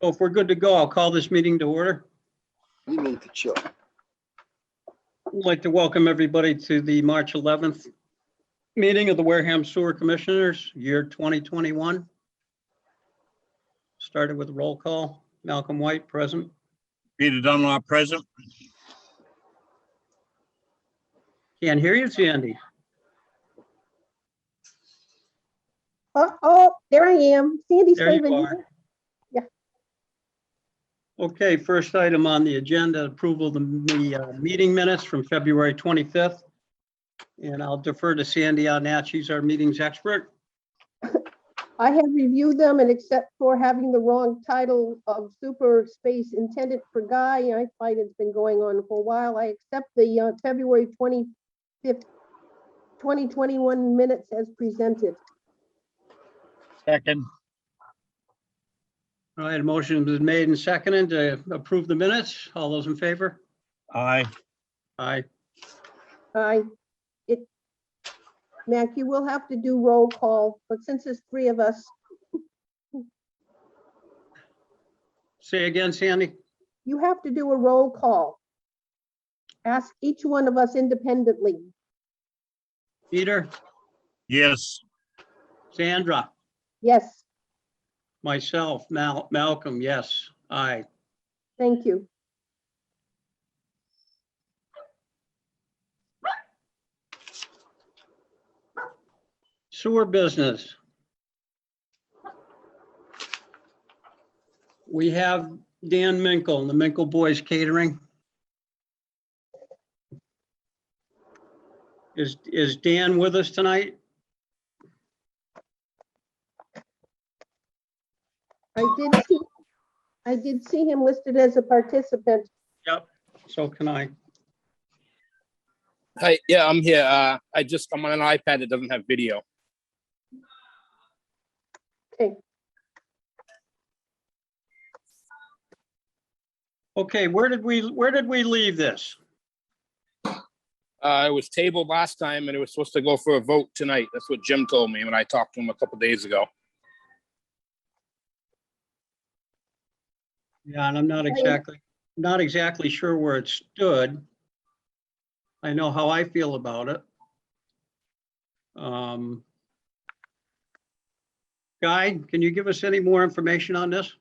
So if we're good to go, I'll call this meeting to order. You need to chill. I'd like to welcome everybody to the March 11th meeting of the Wareham Sewer Commissioners, year 2021. Started with a roll call. Malcolm White, present. Peter Dunlop, present. Can't hear you, Sandy. Oh, there I am. Sandy's There you waving. are. Yeah. Okay, first item on the agenda, approval of the meeting minutes from February 25th. And I'll defer to Sandy on that. She's our meetings expert. I have reviewed them, and except for having the wrong title of super space intended for Guy, I find it's been going on for a while. I accept the February 25th, 2021 minutes as presented. Second. All right, a motion has been made and seconded to approve the minutes. All those in favor? Aye. Aye. Mac, you will have to do roll call, but since there's three of us, Say again, Sandy? you have to do a roll call. Ask each one of us independently. Peter? Yes. Sandra? Yes, Myself, Malcolm, yes. Aye. thank you. Sewer business. We have Dan Minkle and the Minkle Boys Catering. Is Dan with us tonight? I did see him listed as a participant. Yep, so can I. Hi, yeah, I'm here. I'm on an iPad that doesn't have video. Okay, Okay, where did we leave this? It was tabled last time and it was supposed to go for a vote tonight. That's what Jim told me when I talked to him a couple days ago. Yeah, and I'm not exactly sure where it stood. I know how I feel about it. Guy, can you give us any more information on this?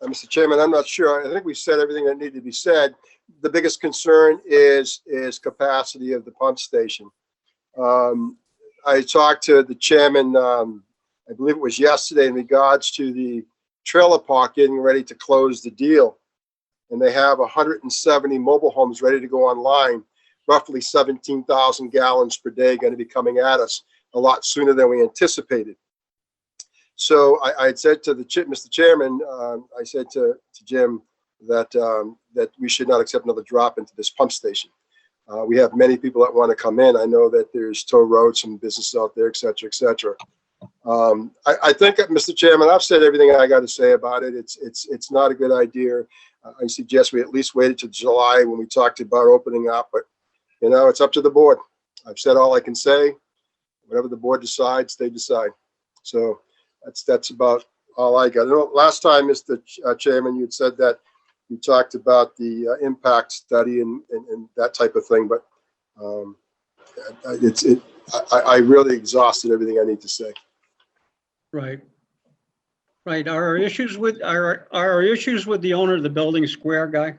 Mr. Chairman, I'm not sure. I think we said everything that needed to be said. The biggest concern is capacity of the pump station. I talked to the chairman, I believe it was yesterday, in regards to the trailer park getting ready to close the deal. And they have 170 mobile homes ready to go online, roughly 17,000 gallons per day going to be coming at us a lot sooner than we anticipated. So I had said to Mr. Chairman, I said to Jim that that we should not accept another drop into this pump station. We have many people that want to come in. I know that there's toll roads, some businesses out there, et cetera, et cetera. I think, Mr. Chairman, I've said everything I got to say about it. It's not a good idea. I suggest we at least wait until July when we talked about opening up, but you know, it's up to the board. I've said all I can say. Whatever the board decides, they decide. So that's about all I got. I know last time, Mr. Chairman, you'd said that you talked about the impact study and that type of thing, but I really exhausted everything I need to say. Right. Right. Are our issues with the owner of the building Square Guy?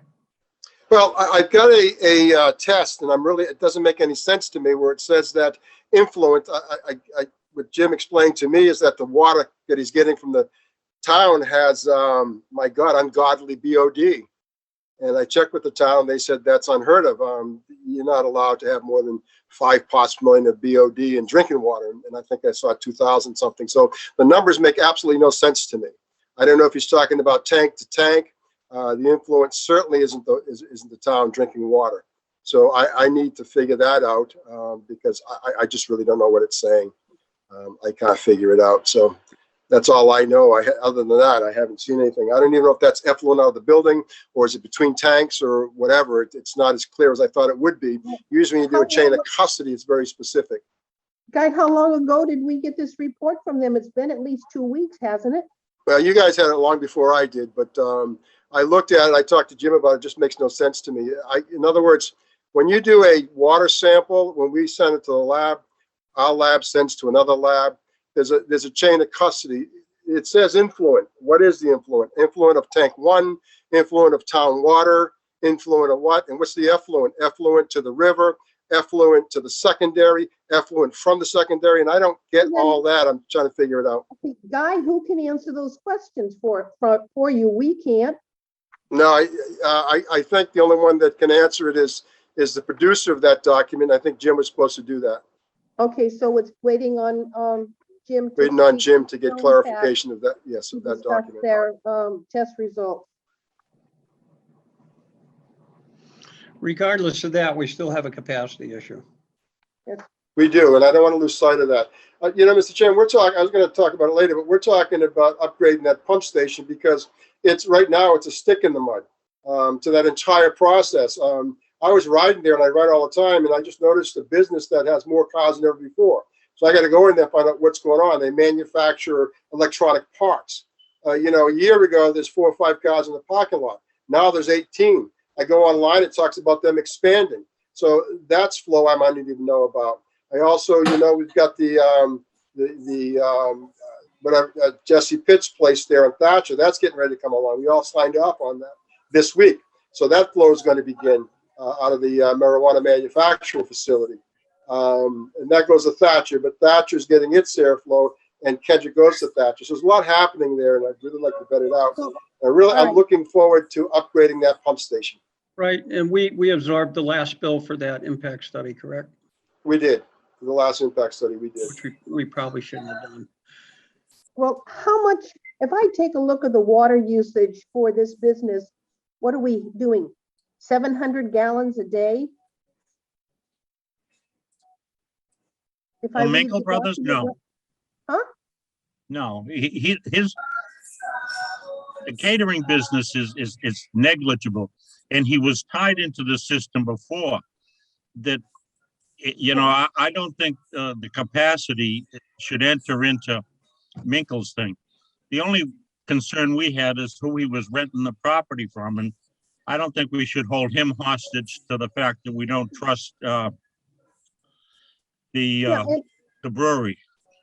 Well, I've got a test, and it doesn't make any sense to me where it says that influent. What Jim explained to me is that the water that he's getting from the town has, my God, ungodly BOD. And I checked with the town. They said that's unheard of. You're not allowed to have more than 5 parts per million of BOD in drinking water. And I think I saw 2,000 something. So the numbers make absolutely no sense to me. I don't know if he's talking about tank to tank. The influence certainly isn't the town drinking water. So I need to figure that out because I just really don't know what it's saying. I can't figure it out. So that's all I know. Other than that, I haven't seen anything. I don't even know if that's effluent out of the building or is it between tanks or whatever. It's not as clear as I thought it would be. Usually when you do a chain of custody, it's very specific. Guy, how long ago did we get this report from them? It's been at least 2 weeks, hasn't it? Well, you guys had it long before I did, but I looked at it, I talked to Jim about it, it just makes no sense to me. In other words, when you do a water sample, when we send it to the lab, our lab sends to another lab, there's a chain of custody. It says influent. What is the influent? Influent of tank 1, influent of town water, influent of what? And what's the effluent? Effluent to the river, effluent to the secondary, effluent from the secondary, and I don't get all that. I'm trying to figure it out. Guy, who can answer those questions for you? We can't. No, I think the only one that can answer it is the producer of that document. I think Jim was supposed to do that. Okay, so it's waiting on Jim. Waiting on Jim to get clarification of that, yes, of that document. Their test results. Regardless of that, we still have a capacity issue. We do, and I don't want to lose sight of that. You know, Mr. Chairman, I was going to talk about it later, but we're talking about upgrading that pump station because right now it's a stick in the mud to that entire process. I was riding there and I ride all the time, and I just noticed a business that has more cars than ever before. So I got to go in there and find out what's going on. They manufacture electronic parts. You know, a year ago, there's 4 or 5 cars in the parking lot. Now there's 18. I go online, it talks about them expanding. So that's flow I might need to know about. I also, you know, we've got Jesse Pitt's place there in Thatcher. That's getting ready to come along. We all signed off on that this week. So that flow is going to begin out of the marijuana manufacturing facility. And that goes to Thatcher, but Thatcher's getting its airflow and Kendrick goes to Thatcher. So there's a lot happening there, and I'd really like to vet it out. I'm looking forward to upgrading that pump station. Right, and we absorbed the last bill for that impact study, correct? We did. For the last impact study, we did. Which we probably shouldn't have done. Well, how much, if I take a look at the water usage for this business, what are we doing? 700 gallons a day? If I read Minkle the Brothers, document- no. Huh? No, the catering business is negligible, and he was tied into the system before. That, you know, I don't think the capacity should enter into Minkle's thing. The only concern we had is who he was renting the property from, and I don't think we should hold him hostage to the fact that we don't trust the brewery.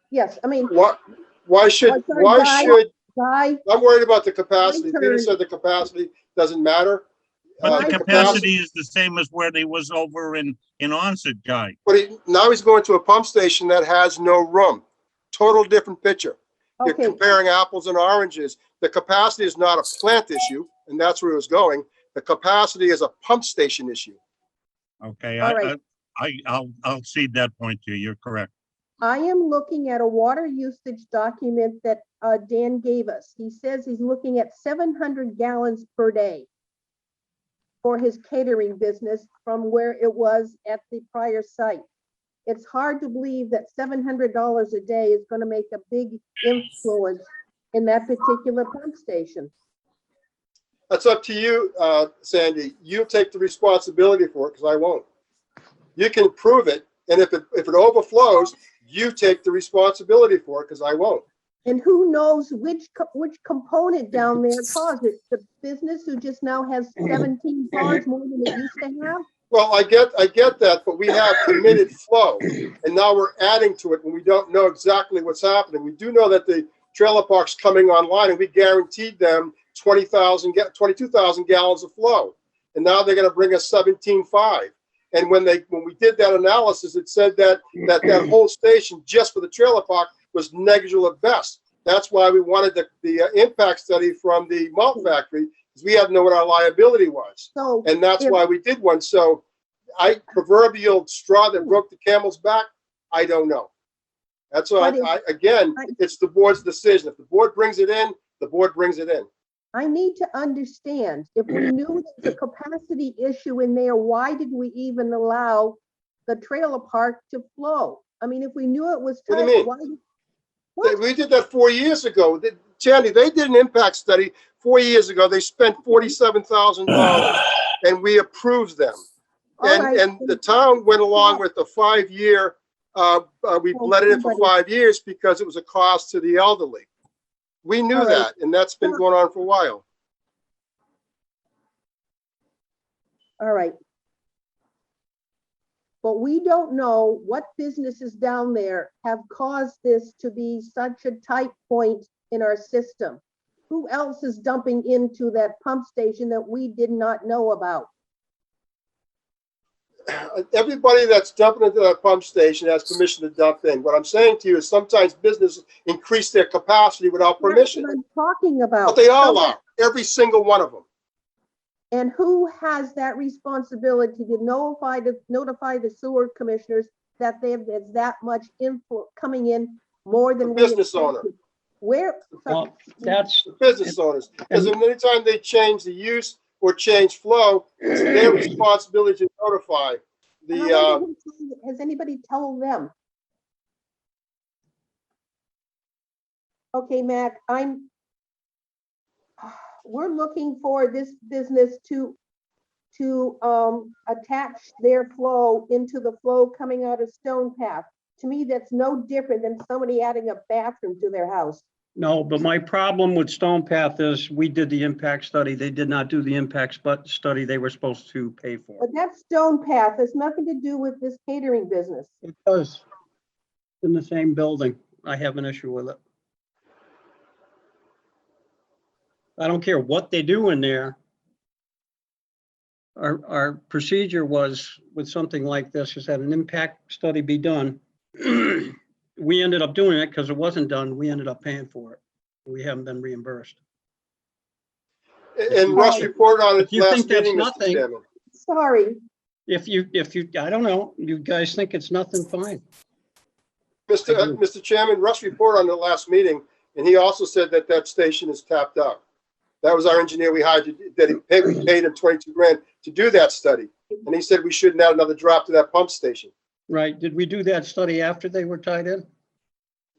Yes, I mean. Why should Guy, I'm worried about the capacity. Peter said the capacity doesn't matter. But the capacity is the same as where they was over in Onset, Guy. But now he's going to a pump station that has no room. Total different picture. You're comparing apples and oranges. The capacity is not a plant issue, and that's where it was going. The capacity is a pump station issue. Okay, right. I'll cede that point to you. You're correct. I am looking at a water usage document that Dan gave us. He says he's looking at 700 gallons per day for his catering business from where it was at the prior site. It's hard to believe that $700 a day is going to make a big influence in that particular pump station. That's up to you, Sandy. You take the responsibility for it because I won't. You can prove it, and if it overflows, you take the responsibility for it because I won't. And who knows which component down there caused it? The business who just now has 17 cars more than it used to have? Well, I get that, but we have committed flow, and now we're adding to it when we don't know exactly what's happening. We do know that the trailer park's coming online, and we guaranteed them 22,000 gallons of flow, and now they're going to bring us 17.5. And when we did that analysis, it said that whole station just for the trailer park was negligible at best. That's why we wanted the impact study from the malt factory, because we had to know what our liability was. So and that's why we did one. So proverbial straw that broke the camel's back, I don't know. That's why, it's the board's decision. If the board brings it in, the board brings it in. I need to understand, if we knew there's a capacity issue in there, why did we even allow the trailer park to flow? I mean, if we knew it was tight, what do you mean? We did that 4 years ago. Chandy, they did an impact study 4 years ago. They spent $47,000 and we approved them. And the town went along with a 5-year We let it in for 5 years because it was a cost to the elderly. We knew All right. that, and that's been going on for a while. All right. But we don't know what businesses down there have caused this to be such a tight point in our system. Who else is dumping into that pump station that we did not know about? Everybody that's dumping into that pump station has permission to dump in. What I'm saying to you is sometimes businesses increase their capacity without permission. That's what I'm talking about. But they all Someone- are, every single one of them. And who has that responsibility to notify the sewer commissioners that there's that much info coming in more than The we business owner. expected? Where? Well, that's, The business owners. Because anytime they change the use or change flow, it's their responsibility to notify the, Has anybody told them? Okay, Mac, we're looking for this business to attach their flow into the flow coming out of Stone Path. To me, that's no different than somebody adding a bathroom to their house. no, but my problem with Stone Path is we did the impact study. They did not do the impact study they were supposed to pay for. But that Stone Path has nothing to do with this catering business. It does. In the same building. I have an issue with it. I don't care what they do in there. Our procedure was with something like this is that an impact study be done. We ended up doing it because it wasn't done. We ended up paying for it. We haven't been reimbursed. and Russ reported on it If you last think that's meeting, Mr. nothing- Chairman. Sorry, If you, I don't know, you guys think it's nothing, fine. Mr. Chairman, Russ reported on the last meeting, and he also said that that station is tapped out. That was our engineer we hired, that we paid him 22 grand to do that study. And he said we shouldn't add another drop to that pump station. Right, did we do that study after they were tied in?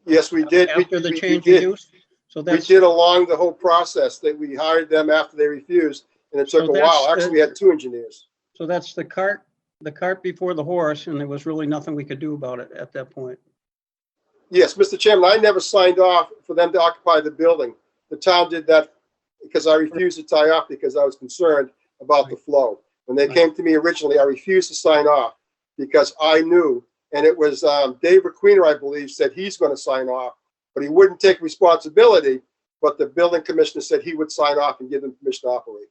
Yes, we did. After the We change in did. use? So We that's, did along the whole process that we hired them after they refused, and it took So a while. that's Actually, we had 2 engineers. so that's the cart before the horse, and there was really nothing we could do about it at that point. Yes, Mr. Chairman, I never signed off for them to occupy the building. The town did that because I refused to tie off because I was concerned about the flow. When they came to me originally, I refused to sign off because I knew, and it was Dave Requeener, I believe, said he's going to sign off, but he wouldn't take responsibility. But the building commissioner said he would sign off and give them permission to operate.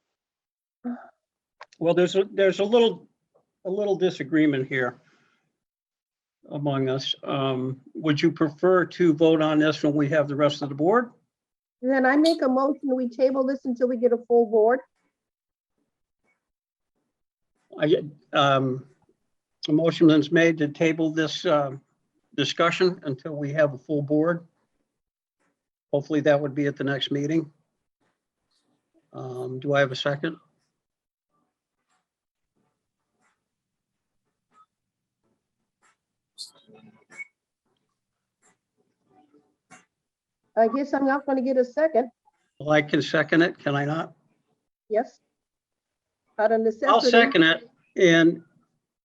Well, there's a little disagreement here among us. Would you prefer to vote on this when we have the rest of the board? then I make a motion, we table this until we get a full board. A motion is made to table this discussion until we have a full board. Hopefully that would be at the next meeting. Do I have a second? I guess I'm not gonna get a second, Well, I can second it, can I not? yes? Out of necessity. I'll second it. And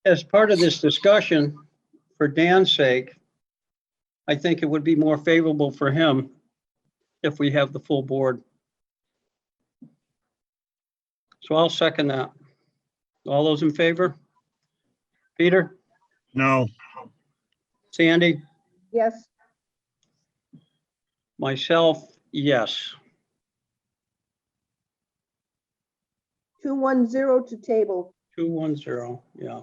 as part of this discussion, for Dan's sake, I think it would be more favorable for him if we have the full board. So I'll second that. All those in favor? Peter, No, Sandy, Yes, myself, yes. 210 to table. 210, yeah.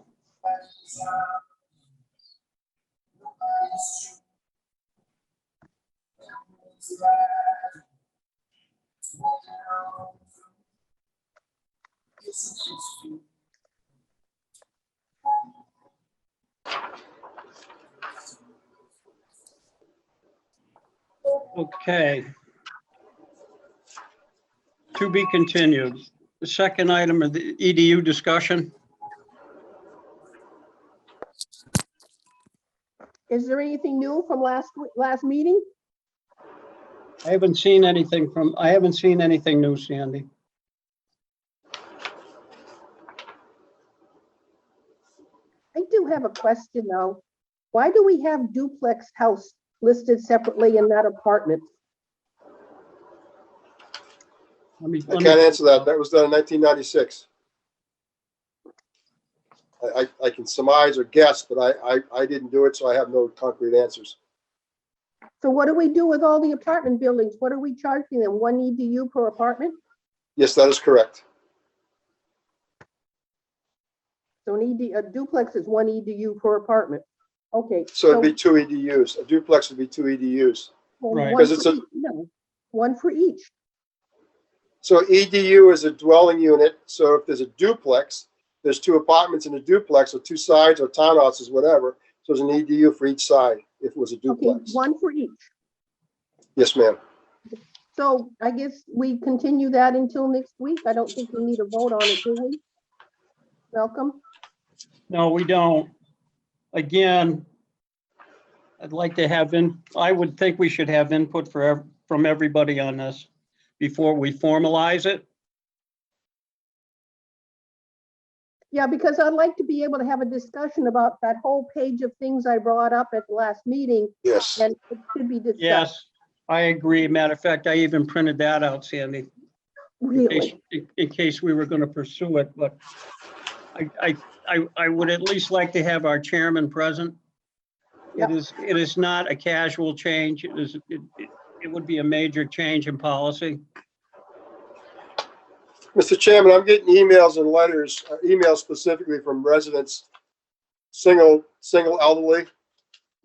Okay. To be continued. The second item of the EDU discussion. Is there anything new from last meeting? I haven't seen anything new, Sandy. I do have a question though. Why do we have duplex house listed separately and not apartments? I can't answer that. That was done in 1996. I can surmise or guess, but I didn't do it, so I have no concrete answers. So what do we do with all the apartment buildings? What are we charging them? 1 EDU per apartment? Yes, that is correct. So a duplex is 1 EDU per apartment. Okay. So it'd be 2 EDUs. A duplex would be 2 EDUs. well, Right. one Because it's for a- each, no, one for each. So EDU is a dwelling unit. So if there's a duplex, there's 2 apartments in a duplex, or 2 sides, or townhouses, whatever. So there's an EDU for each side if it was a Okay, duplex. one for each. Yes, ma'am. So I guess we continue that until next week. I don't think we need a vote on it, do we? Malcolm? No, we don't. Again, I'd like to have I would think we should have input from everybody on this before we formalize it. Yeah, because I'd like to be able to have a discussion about that whole page of things I brought up at the last meeting, Yes. and it should be discussed. Yes, I agree. Matter of fact, I even printed that out, Sandy, Really? in case we were going to pursue it, but I would at least like to have our chairman present. Yep. It is not a casual change. It would be a major change in policy. Mr. Chairman, I'm getting emails and letters, emails specifically from residents, single elderly,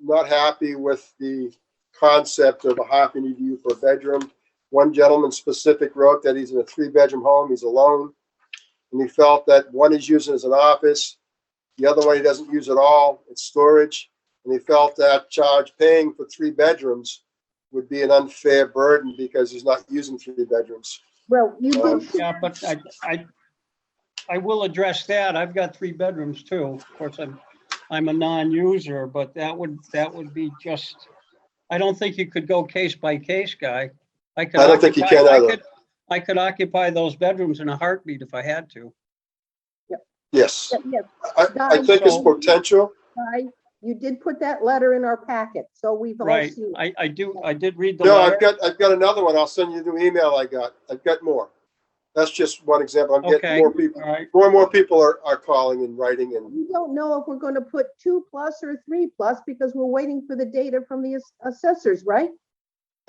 not happy with the concept of a half an EDU per bedroom. One gentleman specific wrote that he's in a 3-bedroom home, he's alone, and he felt that one he's using as an office, the other one he doesn't use at all, it's storage, and he felt that paying for 3 bedrooms would be an unfair burden because he's not using 3 bedrooms. Well, you did, Yeah, but I will address that. I've got 3 bedrooms too. Of course, I'm a non-user, but that would be just, I don't think you could go case by case, Guy. I don't think you can either. I could occupy those bedrooms in a heartbeat if I had to. Yes, yes, I think it's potential. you did put that letter in our packet, so we've all Right, seen it. I did read the No, letter. I've got another one. I'll send you the new email I got. I've got more. That's just one example. I'm getting Okay, more people. all right. More and more people are calling and writing, and We don't know if we're going to put 2+ or 3+ because we're waiting for the data from the assessors, right?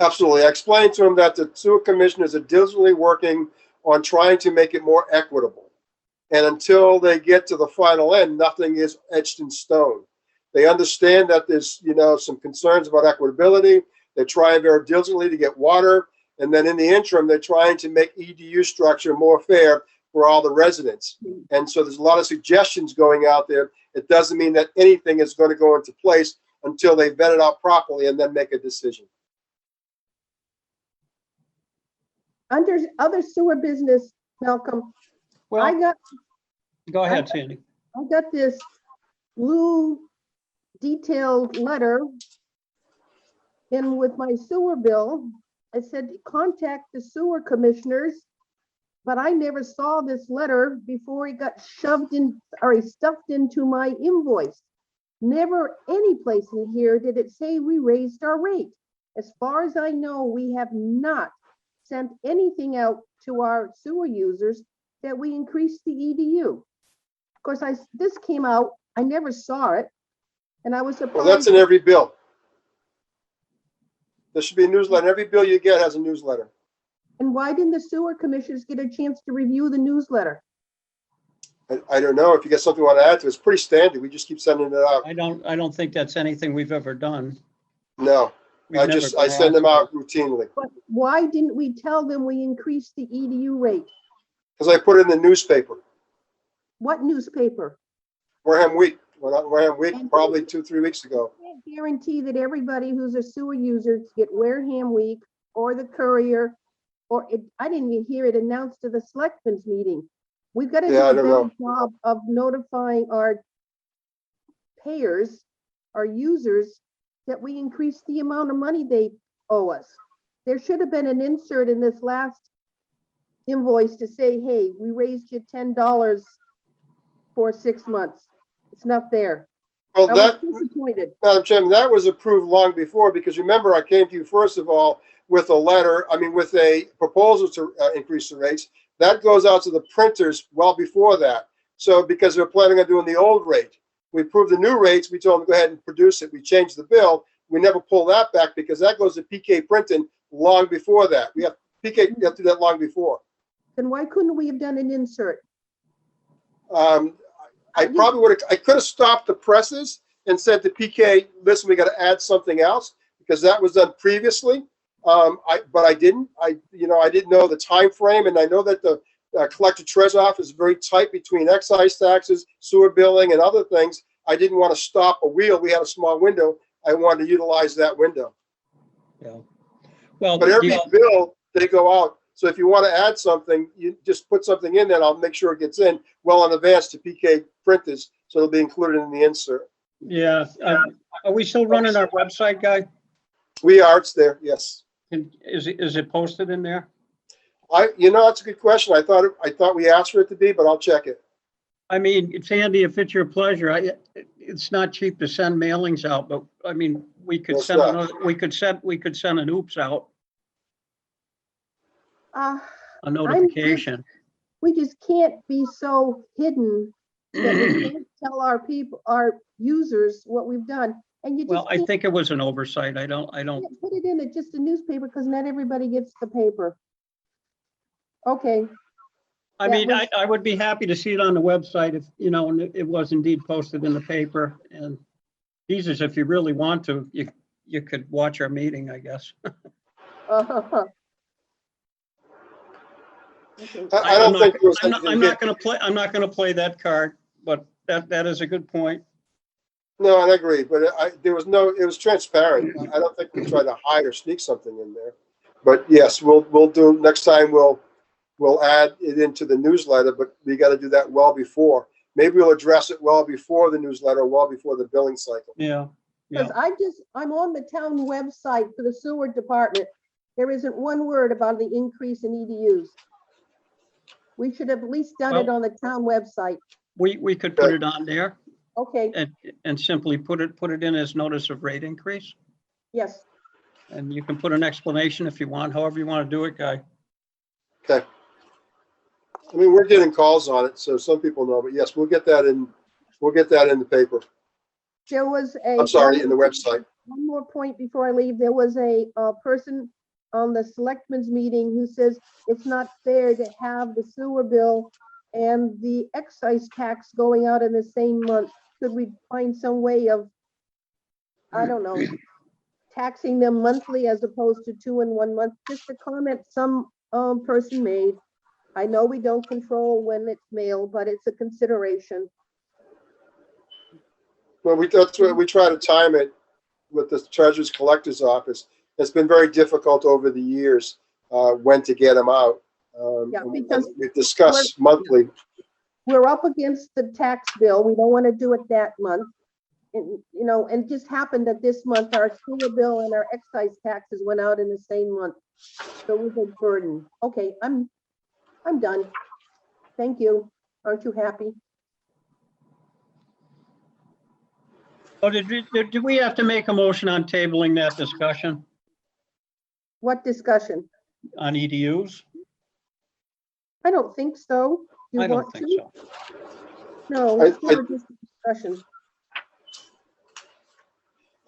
absolutely. I explained to them that the sewer commissioners are diligently working on trying to make it more equitable. And until they get to the final end, nothing is etched in stone. They understand that there's, some concerns about equitability. They're trying very diligently to get water. And then in the interim, they're trying to make EDU structure more fair for all the residents. And so there's a lot of suggestions going out there. It doesn't mean that anything is going to go into place until they vet it out properly and then make a decision. Under other sewer business, Malcolm, Well, go ahead, Sandy. I got this blue detailed letter in with my sewer bill. I said, contact the sewer commissioners, but I never saw this letter before it got stuffed into my invoice. Never any place in here did it say we raised our rate. As far as I know, we have not sent anything out to our sewer users that we increased the EDU. Of course, this came out, I never saw it, and I was surprised. Well, that's in every bill. There should be a newsletter. Every bill you get has a newsletter. And why didn't the sewer commissioners get a chance to review the newsletter? I don't know if you got something you want to add to it. It's pretty standard. We just keep sending it out. I don't think that's anything we've ever done. No, We've I never been send them asked out routinely But why didn't we tell them we increased the EDU rate? because I put it in the newspaper. What newspaper? Wareham Week. Wareham Week, probably 2-3 weeks ago. I can't guarantee that everybody who's a sewer user get Wareham Week or the Courier, I didn't even hear it announced to the selectmen's meeting. We've got to do Yeah, I a don't better know. job of notifying our payers, our users, that we increased the amount of money they owe us. There should have been an insert in this last invoice to say, hey, we raised you $10 for 6 months. It's not there. Well, I that, was disappointed. Madam Chairman, that was approved long before, because remember, I came to you first of all with a letter, with a proposal to increase the rates. That goes out to the printers well before that. So because we're planning on doing the old rate, we approved the new rates, we told them to go ahead and produce it. We changed the bill. We never pull that back because that goes to PK printing long before that. We have to do that long before. Then why couldn't we have done an insert? I probably would have, I could have stopped the presses and said to PK, listen, we got to add something else, because that was done previously. But I didn't. I didn't know the time frame, and I know that the collector treasurer's office is very tight between excise taxes, sewer billing, and other things. I didn't want to stop a wheel. We had a small window. I wanted to utilize that window. Yeah. Well, But every bill, they go out. So if you want to add something, you just put something in there, and I'll make sure it gets in well in advance to PK printers, so it'll be included in the insert. yeah. Are we still running our website, Guy? We are, it's there, yes. Is it posted in there? That's a good question. I thought we asked for it to be, but I'll check it. I mean, it's Andy, if it's your pleasure, it's not cheap to send mailings out, but I mean, we could Well, it's send not. another, we could send an oops out, a notification. We just can't be so hidden that we can't tell our people, our users what we've done. And you just Well, I can't think it was an oversight. I don't, put it in just a newspaper because not everybody gets the paper. Okay, I That mean, was- I would be happy to see it on the website if, and it was indeed posted in the paper. And Jesus, if you really want to, you could watch our meeting, I guess. okay. I don't think there was I'm not gonna play that card, but that is a good point. No, I agree, but it was transparent. I don't think we tried to hide or sneak something in there. But yes, we'll do, next time we'll add it into the newsletter, but we got to do that well before. Maybe we'll address it well before the newsletter, well before the billing cycle. Yeah, yeah. Because I'm on the town website for the sewer department. There isn't one word about the increase in EDUs. We should have at least done it Well- on the town website. We could put it on there Okay, and simply put it in as notice of rate increase. yes. And you can put an explanation if you want, however you want to do it, Guy. Okay. I mean, we're getting calls on it, so some people know, but yes, we'll get that in the paper. There was a. I'm sorry, in the website. One more point before I leave. There was a person on the selectmen's meeting who says it's not fair to have the sewer bill and the excise tax going out in the same month. Could we find some way of, I don't know, taxing them monthly as opposed to 2 in 1 month? Just a comment some person made. I know we don't control when it's mailed, but it's a consideration. Well, that's what we try to time it with the treasurer's collector's office. It's been very difficult over the years when to get them out. Yeah, and because we've discussed monthly. We're up against the tax bill. We don't want to do it that month. And, and it just happened that this month our sewer bill and our excise taxes went out in the same month. So it was a burden. Okay, I'm done. Thank you. Aren't you happy? Oh, did we have to make a motion on tabling that discussion What discussion? on EDUs? I don't think so. You I don't want think to? so. No, I- it's not just a discussion.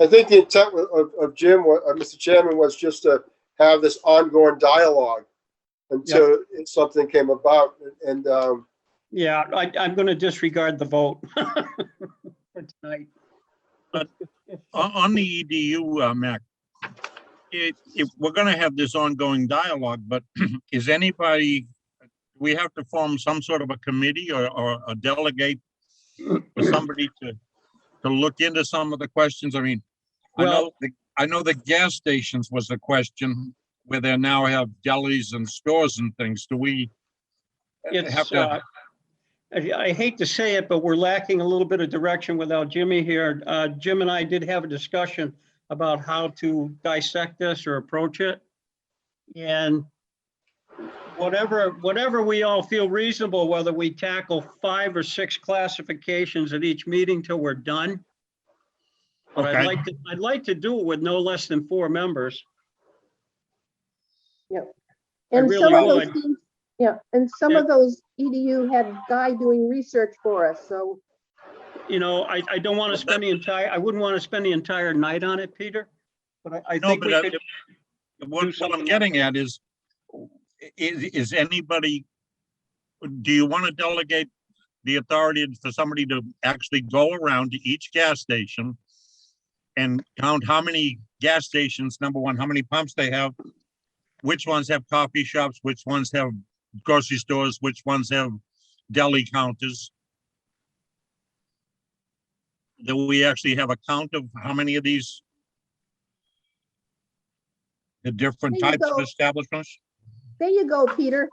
I think the intent of Jim, Mr. Chairman, was just to have this ongoing dialogue until something came about. And Yeah, I'm going to disregard the vote for tonight. On the EDU, Mac, if we're gonna have this ongoing dialogue, but is anybody, we have to form some sort of a committee or a delegate for somebody to look into some of the questions? I mean, Well- I know the gas stations was a question where they now have delis and stores and things. Do we have It's, to? I hate to say it, but we're lacking a little bit of direction without Jimmy here. Jim and I did have a discussion about how to dissect this or approach it. And whatever we all feel reasonable, whether we tackle 5 or 6 classifications at each meeting till we're done, But Okay. I'd like to do it with no less than 4 members. And really some of would. those, things- yeah, and some of those EDU had Guy doing research for us, so. You know, I don't want to spend I wouldn't want to spend the entire night on it, Peter. But I No, think but we could, what something I'm like getting at is anybody, do you want to delegate the authority for somebody to actually go around to each gas station and count how many gas stations, number one, how many pumps they have, which ones have coffee shops, which ones have grocery stores, which ones have deli counters? Do we actually have a count of how many of these, the different There you types of go. establishments? There you go, Peter.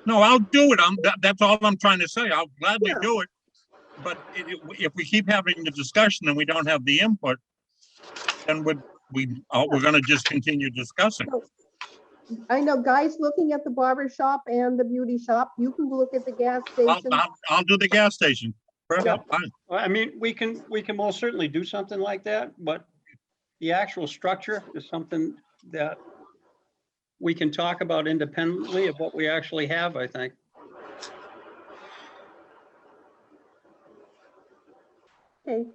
No, I'll do it. That's all I'm trying to say. I'll gladly Yeah. do it. But if we keep having the discussion and we don't have the input, then we're gonna just continue discussing. I know Guy's looking at the barber shop and the beauty shop. You can look at the gas I'll, station. I'll do the gas station. Perfect, fine. I mean, we can most certainly do something like that, but the actual structure is something that we can talk about independently of what we actually have, I think. Okay,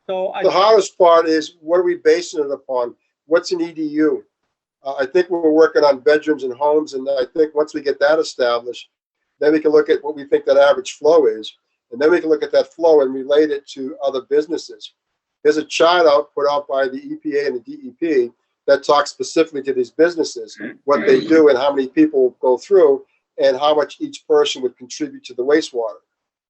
So The hardest part is, what are we basing it upon? What's an EDU? I think we're working on bedrooms and homes, and I think once we get that established, then we can look at what we think that average flow is. And then we can look at that flow and relate it to other businesses. There's a chart put out by the EPA and the DEP that talks specifically to these businesses, what they do and how many people go through and how much each person would contribute to the wastewater.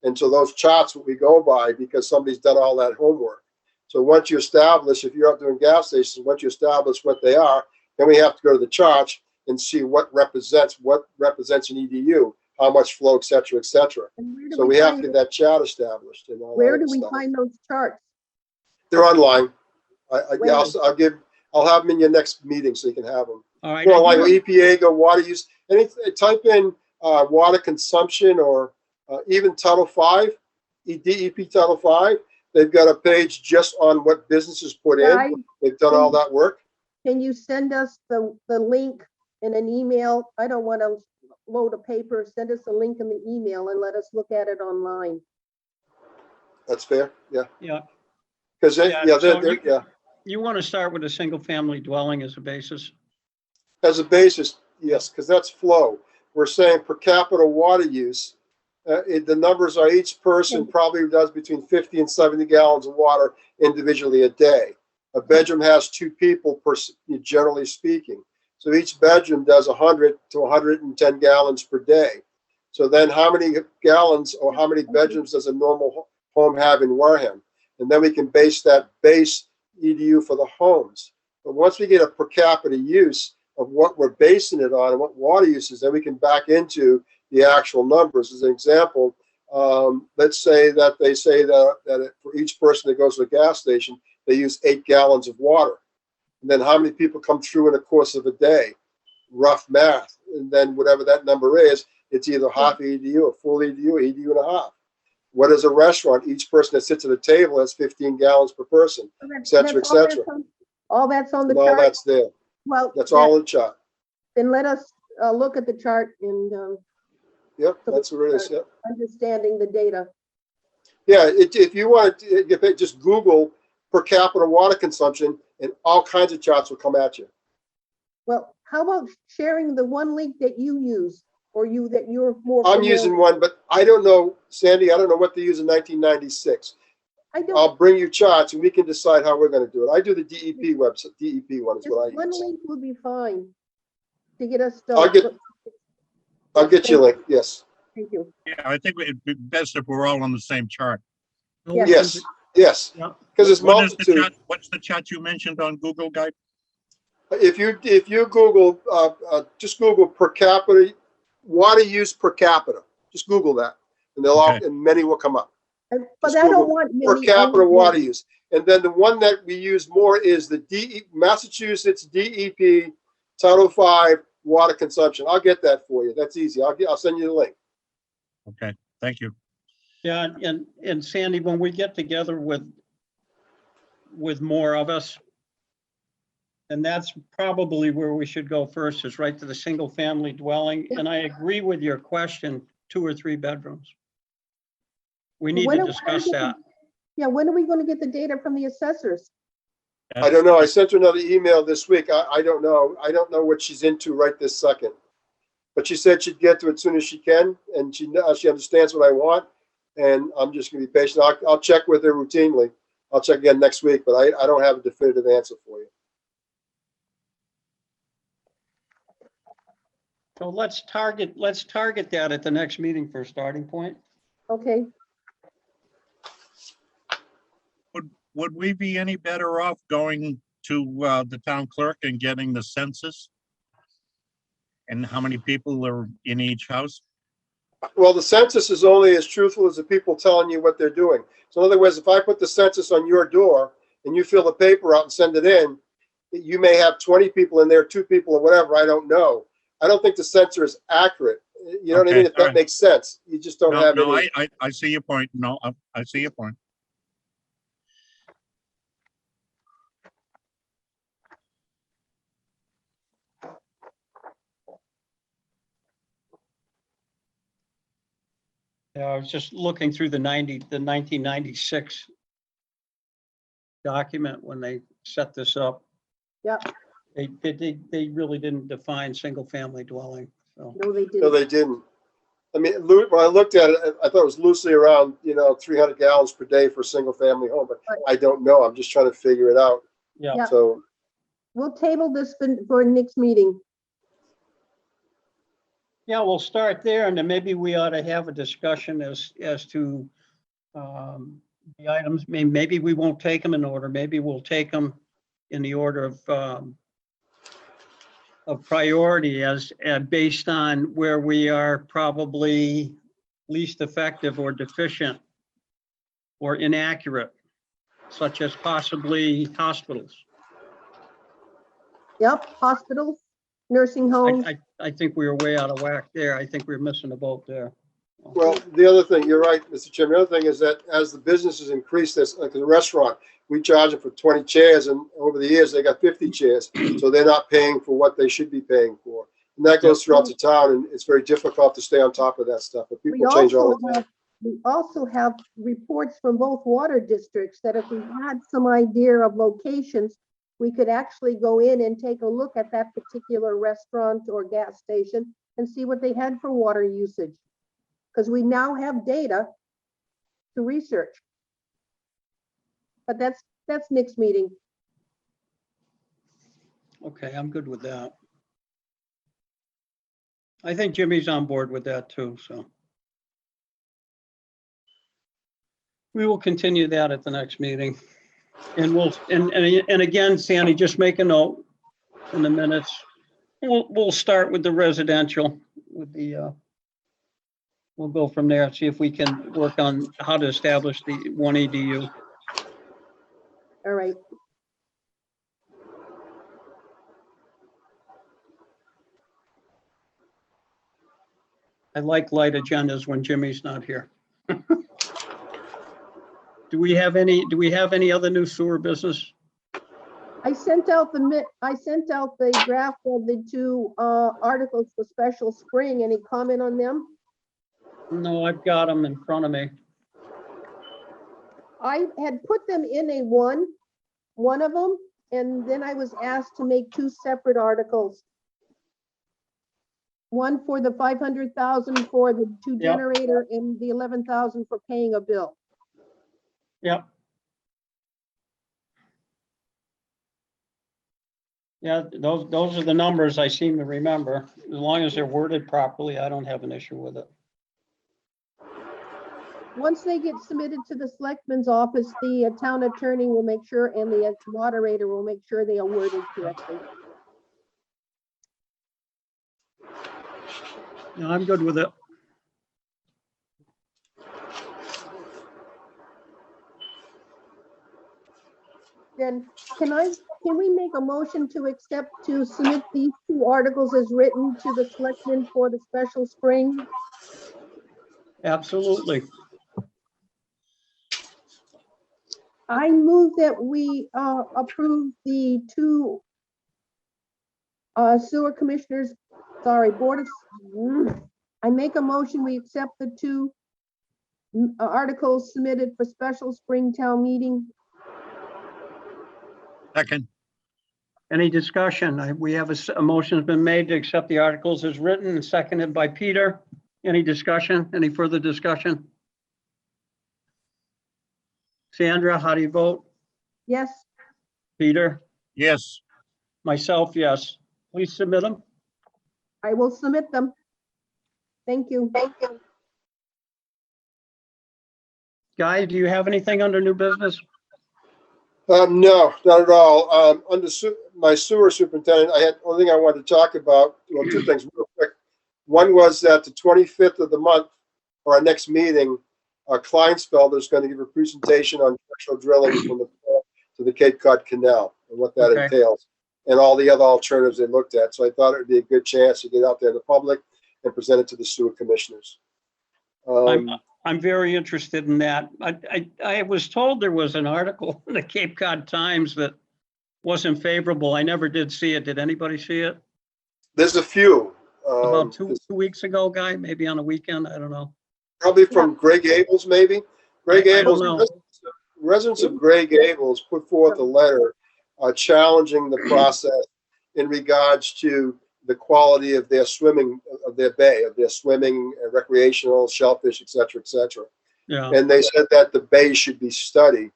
And so those charts what we go by, because somebody's done all that homework. So once you establish, if you're out doing gas stations, once you establish what they are, then we have to go to the charts and see what represents an EDU, how much flow, et cetera, et cetera. and where do So we have to find get that chart established and all Where that do other we stuff. find those charts? They're online. Where? I'll have them in your next meeting so you can have them. all right, Well, like EPA, go water use, type in water consumption or even Title V, DEP Title V. They've got a page just on what businesses put Guy, in. They've done all that work. can you send us the link in an email? I don't want to load a paper. Send us a link in the email and let us look at it online. That's fair. Yeah. yeah, Because you want to start with a single family dwelling as a basis. as a basis, yes, because that's flow. We're saying per capita water use. The numbers are each person probably does between 50 and 70 gallons of water individually a day. A bedroom has 2 people generally speaking. So each bedroom does 100 to 110 gallons per day. So then how many gallons or how many bedrooms does a normal home have in Wareham? And then we can base that base EDU for the homes. But once we get a per capita use of what we're basing it on and what water use is, then we can back into the actual numbers. As an example, let's say that they say that for each person that goes to a gas station, they use 8 gallons of water. And then how many people come through in the course of a day? Rough math. And then whatever that number is, it's either half EDU, a full EDU, or EDU and a half. What is a restaurant? Each person that sits at a table has 15 gallons per person, et cetera, et cetera. All that's on the And all chart? that's there. Well, That's all in the chart. then let us look at the chart and Yep, that's what it is. Yep. understanding the data. Yeah, if you want to just Google per capita water consumption and all kinds of charts will come at you. Well, how about sharing the one link that you use or that you're more I'm familiar using with? one, but I don't know, Sandy, I don't know what they use in 1996. I don't, I'll bring you charts and we can decide how we're going to do it. I do the DEP website. DEP one is just what I one use. link would be fine to get us I'll started. get you a link. Yes. Thank you. Yeah, I think it'd be best if we're all on the same chart. Yes. Yes. Yes. Yeah. Because it's What is the multitude. chart? What's the chart you mentioned on Google, Guy? If you Google, just Google per capita, water use per capita. Just Google that. And they'll all, Okay. and many will come up. But Just I don't Google want many. Per I capita want water many. use. And then the one that we use more is the Massachusetts DEP Title V water consumption. I'll get that for you. That's easy. I'll send you the link. Okay, thank you. Yeah, and Sandy, when we get together with with more of us. And that's probably where we should go first, is right to the single family dwelling. And I agree with your question, 2 or 3 bedrooms. We need When to are we discuss gonna get that. Yeah, when are we going to get the data from the assessors? I don't know. I sent her another email this week. I don't know. I don't know what she's into right this second. But she said she'd get to it as soon as she can, and she understands what I want, and I'm just gonna be patient. I'll check with her routinely. I'll check again next week, but I don't have a definitive answer for you. So let's target that at the next meeting for a starting point. Okay, Would we be any better off going to the town clerk and getting the census? And how many people are in each house? Well, the census is only as truthful as the people telling you what they're doing. So in other words, if I put the census on your door and you fill the paper out and send it in, you may have 20 people in there, 2 people or whatever, I don't know. I don't think the census is accurate. You know what I Okay, mean? If all that right. makes sense. You just don't have No, any. I see your point. No, I see your point. Yeah, I was just looking through the 1996 document when they set this up. yeah, They really didn't define single family dwelling, so. no, they No, didn't. they didn't. I mean, when I looked at it, I thought it was loosely around, 300 gallons per day for a single family home, but Right. I don't know. I'm just trying to figure it out. Yeah, Yeah. So, We'll table this for next meeting. yeah, we'll start there, and then maybe we ought to have a discussion as to the items. Maybe we won't take them in order. Maybe we'll take them in the order of priority based on where we are probably least effective or deficient or inaccurate, such as possibly hospitals. Yep, hospitals, nursing homes. I think we were way out of whack there. I think we're missing a boat there. well, the other thing, you're right, Mr. Chairman. The other thing is that as the businesses increase this, like the restaurant, we charge them for 20 chairs, and over the years, they got 50 chairs. So they're not paying for what they should be paying for. And that goes throughout the town, and it's very difficult to stay on top of that stuff, but We people change all also the time. have reports from both water districts that if we had some idea of locations, we could actually go in and take a look at that particular restaurant or gas station and see what they had for water usage. Because we now have data to research. But that's next meeting. Okay, I'm good with that. I think Jimmy's on board with that too, so. We will continue that at the next meeting. And and again, Sandy, just make a note in the minutes. We'll start with the residential, with the, we'll go from there, see if we can work on how to establish the 1 ADU. All right. I like light agendas when Jimmy's not here. Do we have any other new sewer business? I sent out the draft of the 2 articles for special spring. Any comment on them? No, I've got them in front of me. I had put them in a one of them, and then I was asked to make 2 separate articles. One for the 500,000 for the 2 Yep. generator and the 11,000 for paying a bill. Yep. Yeah, those are the numbers I seem to remember. As long as they're worded properly, I don't have an issue with it. Once they get submitted to the selectman's office, the town attorney will make sure, and the moderator will make sure they are worded correctly. No, I'm good with it. Then can we make a motion to submit these 2 articles as written to the selectmen for the special spring? Absolutely. I move that we approve the two sewer commissioners, sorry, I make a motion, we accept the two articles submitted for special spring town meeting. Second, Any discussion? We have a motion has been made to accept the articles as written and seconded by Peter. Any discussion? Any further discussion? Sandra, how do you vote? Yes, Peter? yes, Myself, yes. Please submit them. I will submit them. Thank you. Guy, do you have anything under new business? No, not at all. Under my sewer superintendent, only thing I wanted to talk about, well, two things real quick. One was that the 25th of the month, or our next meeting, Kleinfelder is going to give a presentation on structural drilling from the to the Cape Cod Canal and what that Okay. entails, and all the other alternatives they looked at. So I thought it would be a good chance to get out there to the public and present it to the sewer commissioners. I'm very interested in that. I was told there was an article in the Cape Cod Times that wasn't favorable. I never did see it. Did anybody see it? There's a few. About two weeks ago, Guy, maybe on a weekend, I don't know. Probably from Greg Gables, maybe. Greg I don't Gables, know. residents of Greg Gables put forth a letter challenging the process in regards to the quality of their swimming, of their bay, of their swimming, recreational, shellfish, et cetera, et cetera. Yeah, And they said that the bay should be studied.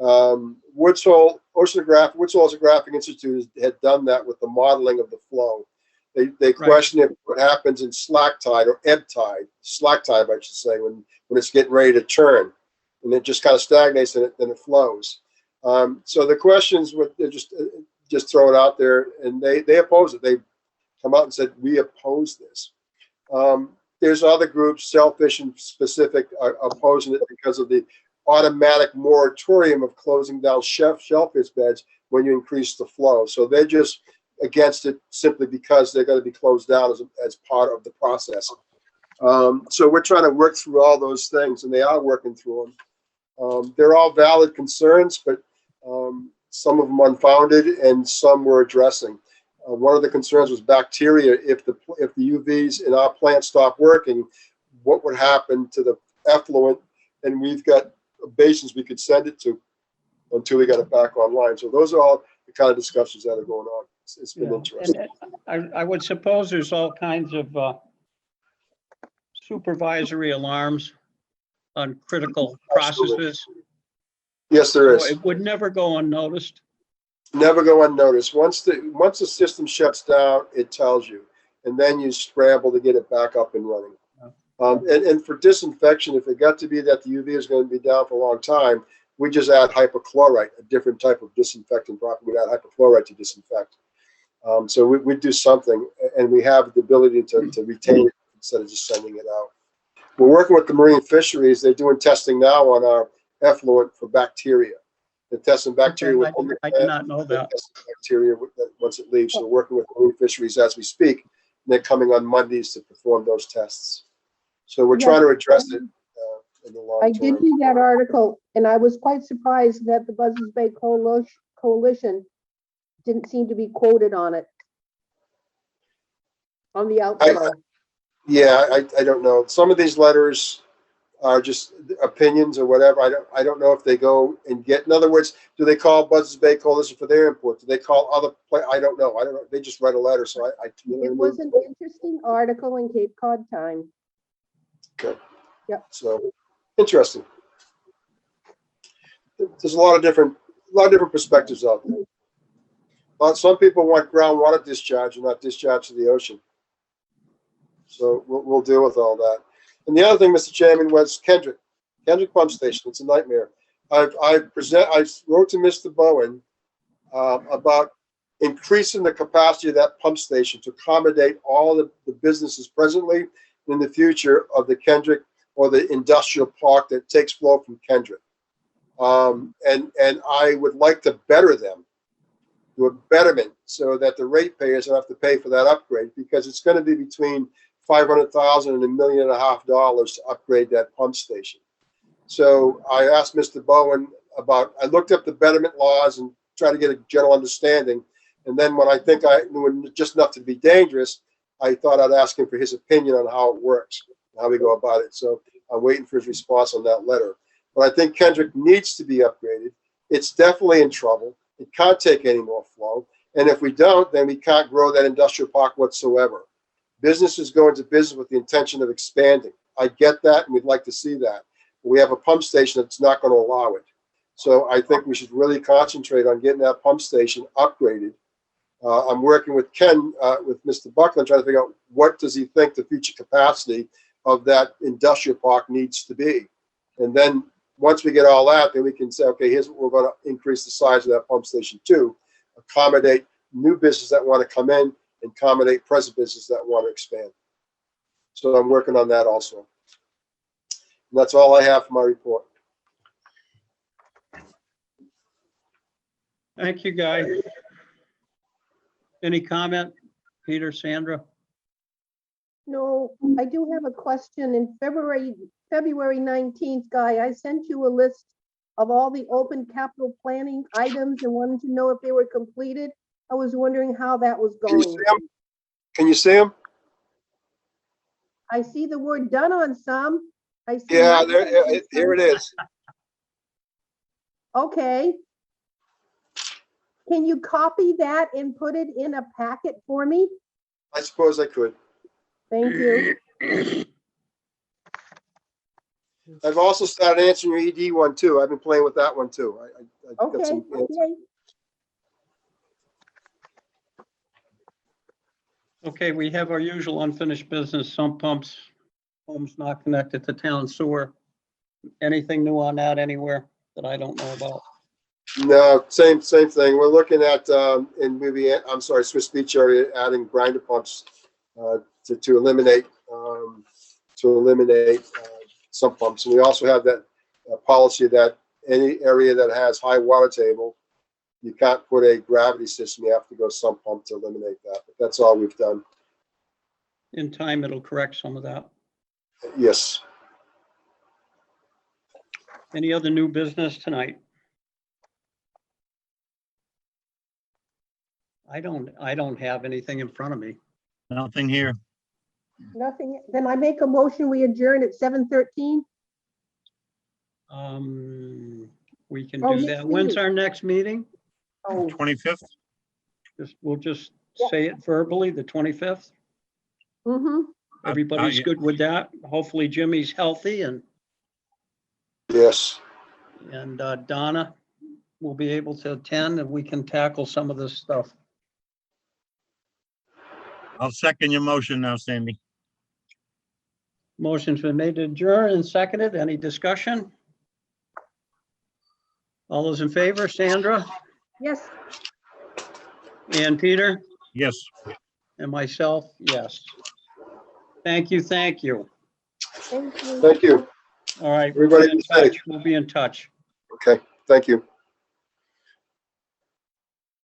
Woods Hole Oceanographic Institute had done that with the modeling of the flow. They question if what happens in slack tide or ebb tide, slack tide, I should say, when it's getting ready to turn, and it just kind of stagnates and then it flows. So the questions were just throw it out there, and they oppose it. They come out and said, we oppose this. There's other groups, Shellfish and Specific, are opposing it because of the automatic moratorium of closing down shellfish beds when you increase the flow. So they're just against it simply because they're going to be closed down as part of the process. So we're trying to work through all those things, and they are working through them. They're all valid concerns, but some of them unfounded and some we're addressing. One of the concerns was bacteria. If the UVs in our plant stop working, what would happen to the effluent? And we've got basins we could send it to until we got it back online. So those are all the kind of discussions that are going on. It's been interesting. And I would suppose there's all kinds of supervisory alarms on critical processes. Yes, there So is. it would never go unnoticed. Never go unnoticed. Once the system shuts down, it tells you, and then you scramble to get it back up and running. And for disinfection, if it got to be that the UV is going to be down for a long time, we just add hypochlorite, a different type of disinfectant product. We'd add hypochlorite to disinfect. So we do something, and we have the ability to retain it instead of just sending it out. We're working with the marine fisheries. They're doing testing now on our effluent for bacteria. They're testing bacteria. Okay, I did not know that. Bacteria once it leaves. So we're working with marine fisheries as we speak. And they're coming on Mondays to perform those tests. So we're trying to address it in the long term. I did read that article, and I was quite surprised that the Buzzards Bay Coalition didn't seem to be quoted on it, on the outflow. I don't know. Some of these letters are just opinions or whatever. I don't know if they go and get. In other words, do they call Buzzards Bay Coalition for their input? Do they call other? I don't know. They just read a letter, so It was an interesting article in Cape Cod Times. Okay. Yep. So interesting. There's a lot of different perspectives out there. Some people want groundwater discharge and not discharge to the ocean. So we'll deal with all that. And the other thing, Mr. Chairman, was Kendrick Pump Station. It's a nightmare. I wrote to Mr. Bowen about increasing the capacity of that pump station to accommodate all the businesses presently and in the future of the Kendrick or the industrial park that takes flow from Kendrick. And I would like to better them, do a betterment so that the ratepayers don't have to pay for that upgrade, because it's going to be between $500,000 and $1.5 million to upgrade that pump station. So I asked Mr. Bowen I looked up the betterment laws and tried to get a general understanding. And then when I think I knew just enough to be dangerous, I thought I'd ask him for his opinion on how it works, how we go about it. So I'm waiting for his response on that letter. But I think Kendrick needs to be upgraded. It's definitely in trouble. It can't take any more flow. And if we don't, then we can't grow that industrial park whatsoever. Businesses go into business with the intention of expanding. I get that, and we'd like to see that. But we have a pump station that's not going to allow it. So I think we should really concentrate on getting that pump station upgraded. I'm working with Ken, with Mr. Buckland, trying to figure out what does he think the future capacity of that industrial park needs to be. And then once we get all that, then we can say, okay, here's what we're going to increase the size of that pump station to, accommodate new business that want to come in, and accommodate present business that want to expand. So I'm working on that also. And that's all I have for my report. Thank you, Guy. Any comment, Peter, Sandra? No, I do have a question. In February 19th, Guy, I sent you a list of all the open capital planning items and wanted to know if they were completed. I was wondering how that was Can you going. see him? Can you see him? I see the word done on some. I see. Yeah, nothing on some. here it is. Okay. Can you copy that and put it in a packet for me? I suppose I could. Thank you. I've also started answering your ED one too. I've been playing with that one too. I got Okay, some answers. okay. Okay, we have our usual unfinished business, sump pumps, homes not connected to town sewer. Anything new on that anywhere that I don't know about? No, same thing. We're looking at in maybe, I'm sorry, Swiss Beach area, adding grinder pumps to eliminate sump pumps. And we also have that policy that any area that has high water table, you can't put a gravity system. You have to go sump pump to eliminate that. But that's all we've done. In time, it'll correct some of that. Yes. Any other new business tonight? I don't have anything in front of me. Nothing here. Nothing. Then I make a motion, we adjourn at 7:13. We can Oh, do next that. When's meeting. our next meeting? Oh, 25th? We'll just Yeah. say it verbally, the 25th. mm-hmm. Everybody's yeah. good with that. Hopefully Jimmy's healthy and Yes. Donna will be able to attend and we can tackle some of this stuff. I'll second your motion now, Sandy. Motion's been made to adjourn and seconded. Any discussion? All those in favor, Sandra Yes. and Peter Yes. and myself, yes. Thank you, thank you. Thank you. Thank you. All right, Everybody be safe. we'll be in touch. Okay. Thank you.